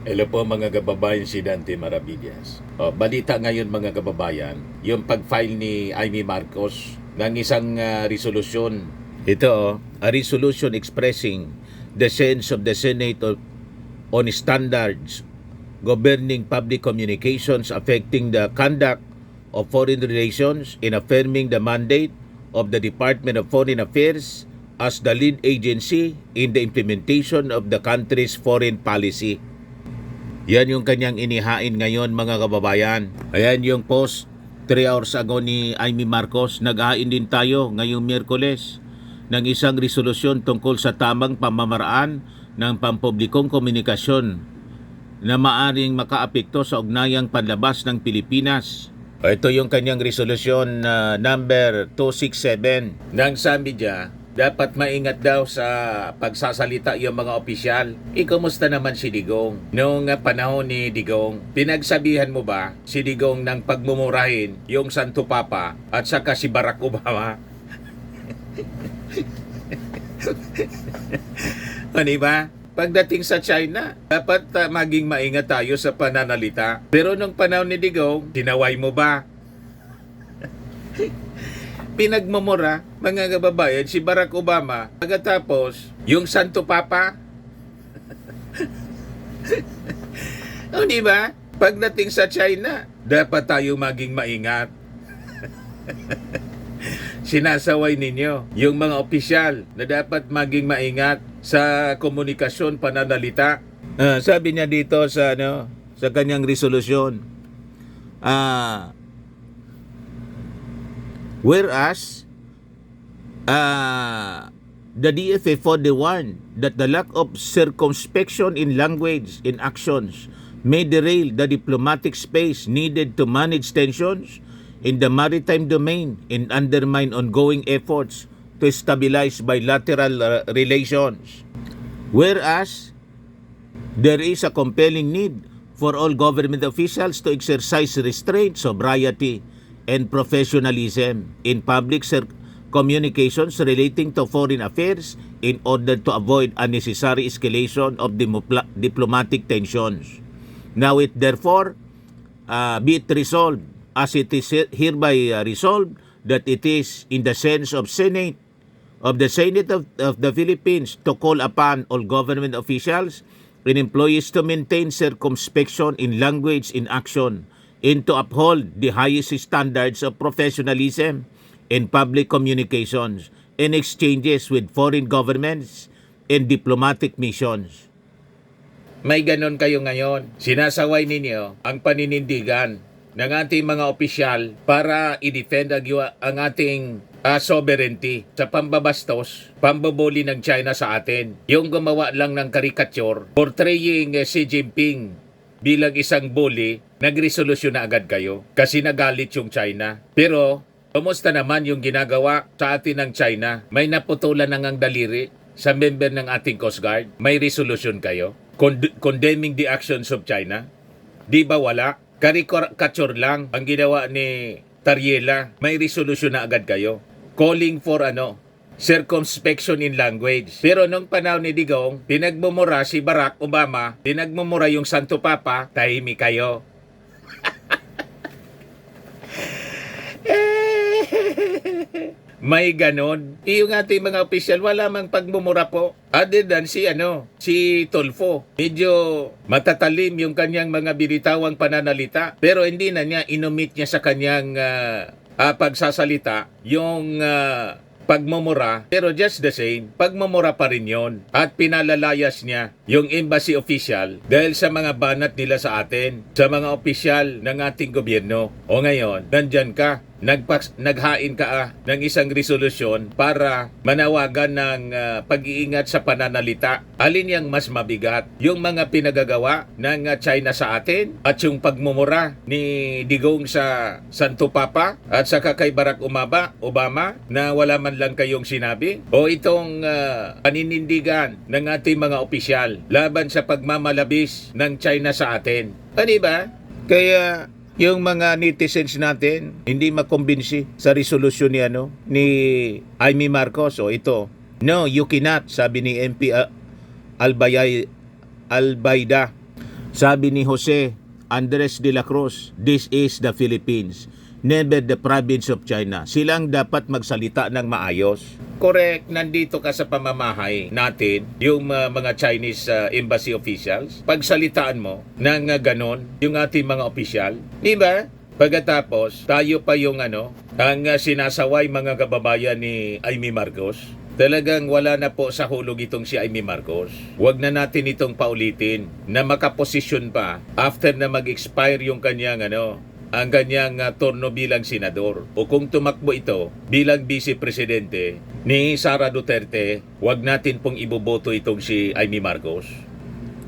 Hello po mga kababayan, si Dante Maravillas. Balita ngayon mga kababayan, yung pag-file ni Amy Marcos ng isang resolusyon. Ito, a resolution expressing the sense of the Senate on standards governing public communications affecting the conduct of foreign relations in affirming the mandate of the Department of Foreign Affairs as the lead agency in the implementation of the country's foreign policy. Yan yung kanyang inihain ngayon mga kababayan. Ayan yung post 3 hours ago ni Amy Marcos. Nag-hain din tayo ngayong Miyerkules ng isang resolusyon tungkol sa tamang pamamaraan ng pampublikong komunikasyon na maaring makaapekto sa ugnayang panlabas ng Pilipinas. Ito yung kanyang resolusyon number 267. Nang sabi niya, dapat maingat daw sa pagsasalita yung mga opisyal. Kumusta naman si Digong? Noong panahon ni Digong, pinagsabihan mo ba si Digong ng pagmumurahin yung Santo Papa at saka si Barack Obama? O diba? Pagdating sa China, dapat maging maingat tayo sa pananalita. Pero nung panahon ni Digong, sinaway mo ba? Pinagmumura, mga kababayan, si Barack Obama. Pagkatapos, yung Santo Papa. O diba? Pagdating sa China, dapat tayo maging maingat. Sinasaway ninyo yung mga opisyal na dapat maging maingat sa komunikasyon, pananalita. Sabi niya dito sa sa kanyang resolusyon, whereas the DFA further warned that the lack of circumspection in language and actions may derail the diplomatic space needed to manage tensions in the maritime domain and undermine ongoing efforts to stabilize bilateral relations. Whereas there is a compelling need for all government officials to exercise restraint, sobriety, and professionalism in public communications relating to foreign affairs in order to avoid unnecessary escalation of diplomatic tensions. Now it therefore be it resolved as it is hereby resolved that it is in the sense of the Senate of the Philippines to call upon all government officials and employees to maintain circumspection in language and action and to uphold the highest standards of professionalism in public communications and exchanges with foreign governments and diplomatic missions. May ganon kayo ngayon. Sinasaway ninyo ang paninindigan ng ating mga opisyal para i-defend ang ating sovereignty sa pambabastos, pambabuli ng China sa atin. Yung gumawa lang ng caricature portraying Xi Jinping bilang isang bully, nagresolusyon na agad kayo kasi nagalit yung China. Pero, kumusta naman yung ginagawa sa atin ng China? May naputulan na ngang daliri sa member ng ating Coast Guard? May resolusyon kayo? Condemning the actions of China? Di ba wala? Caricature lang ang ginawa ni Tariela. May resolusyon na agad kayo. Calling for circumspection in language. Pero nung panahon ni Digong, pinagmumura si Barack Obama, pinagmumura yung Santo Papa, tahimik kayo. May ganon. Yung ating mga opisyal, wala mang pagmumura po. Other than si Tulfo. Medyo matatalim yung kanyang mga binitawang pananalita. Pero hindi na niya, inumit niya sa kanyang pagsasalita yung pagmumura. Pero just the same, pagmumura pa rin yon. At pinalalayas niya yung embassy official dahil sa mga banat nila sa atin, sa mga opisyal ng ating gobyerno. O ngayon, nandyan ka. Naghain ka ng isang resolusyon para manawagan ng pag-iingat sa pananalita. Alin yang mas mabigat? Yung mga pinagagawa ng China sa atin at yung pagmumura ni Digong sa Santo Papa at saka kay Barack Obama na wala man lang kayong sinabi? O itong paninindigan ng ating mga opisyal laban sa pagmamalabis ng China sa atin? Diba? Kaya yung mga netizens natin hindi makumbinsi sa resolusyon ni Amy Marcos. O ito, no, you cannot, sabi ni MP Albayda. Sabi ni Jose Andres de la Cruz, this is the Philippines, never the province of China. Silang dapat magsalita ng maayos. Correct, nandito ka sa pamamahay natin, yung mga Chinese embassy officials. Pagsalitaan mo ng ganon, yung ating mga opisyal, di ba? Pagkatapos, tayo pa yung ang sinasaway mga kababayan ni Amy Marcos. Talagang wala na po sa hulog itong si Amy Marcos. Huwag na natin itong paulitin na makaposisyon pa after na mag-expire yung kanyang ang kanyang turno bilang senador. O kung tumakbo ito bilang vice presidente ni Sara Duterte, huwag natin pong iboboto itong si Amy Marcos.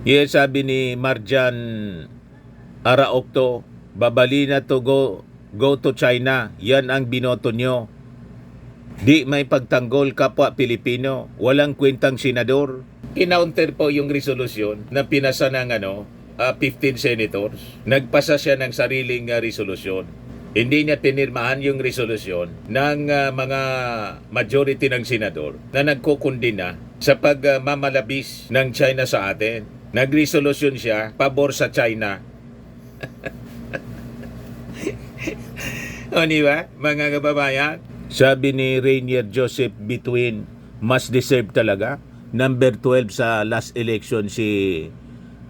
Yes, sabi ni Marjan Araokto, babali na to go to China. Yan ang binoto nyo. Di may pagtanggol kapwa Pilipino. Walang kwentang senador. Kinounter po yung resolusyon na pinasa ng 15 senators. Nagpasa siya ng sariling resolusyon. Hindi niya pinirmahan yung resolusyon ng mga majority ng senador na nagkukundina sa pagmamalabis ng China sa atin. Nagresolusyon siya pabor sa China. O diba, mga kababayan? Sabi ni Rainier Joseph Between, mas deserve talaga. Number 12 sa last election si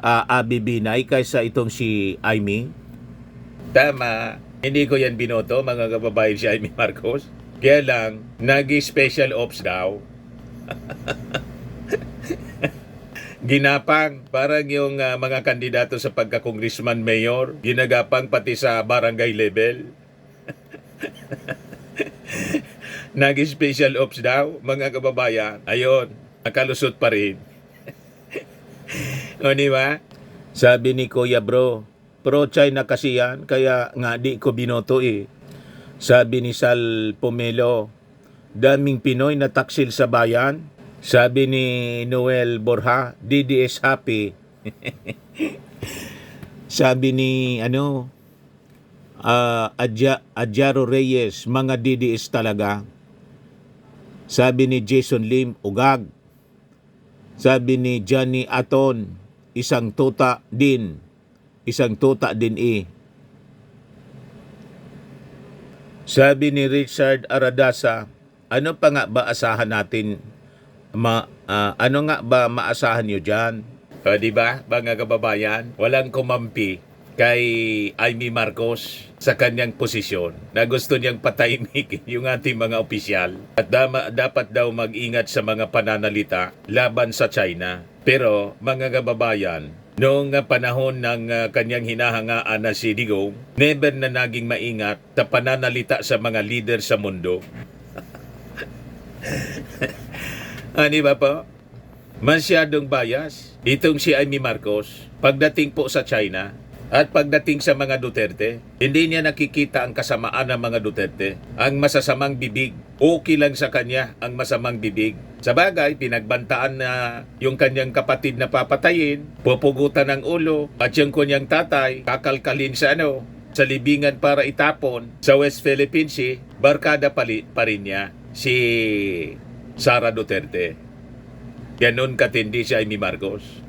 Abby Binay kaysa itong si Amy. Tama. Hindi ko yan binoto, mga kababayan, si Amy Marcos. Kaya lang, nag-special ops daw. Ginapang, parang yung mga kandidato sa pagka-congressman mayor, ginagapang pati sa barangay level. Nag-special ops daw, mga kababayan. Ayun, nakalusot pa rin. O diba? Sabi ni Kuya Bro, pro-China kasi yan, kaya nga di ko binoto eh. Sabi ni Sal Pomelo, daming Pinoy na taksil sa bayan. Sabi ni Noel Borja, DDS happy. Sabi ni Adjaro Reyes, mga DDS talaga. Sabi ni Jason Lim, ugag. Sabi ni Johnny Aton, isang tuta din eh. Sabi ni Richard Aradasa, ano pa nga ba asahan natin? Ano nga ba maasahan nyo dyan? O diba, mga kababayan, walang kumampi kay Amy Marcos sa kanyang posisyon na gusto niyang patahimikin yung ating mga opisyal at dapat daw mag-ingat sa mga pananalita laban sa China. Pero mga kababayan, noong panahon ng kanyang hinahangaan na si Digong, never na naging maingat sa pananalita sa mga leader sa mundo. Ano ba po? Masyadong bias itong si Amy Marcos pagdating po sa China. At pagdating sa mga Duterte, hindi niya nakikita ang kasamaan ng mga Duterte. Ang masasamang bibig, okay lang sa kanya ang masamang bibig. Sa bagay, pinagbantaan na yung kanyang kapatid na papatayin, pupugutan ng ulo, at yung kanyang tatay, kakalkalin sa sa libingan para itapon sa West Philippine Sea, barkada pa rin niya si Sara Duterte. Ganon katindi si Amy Marcos.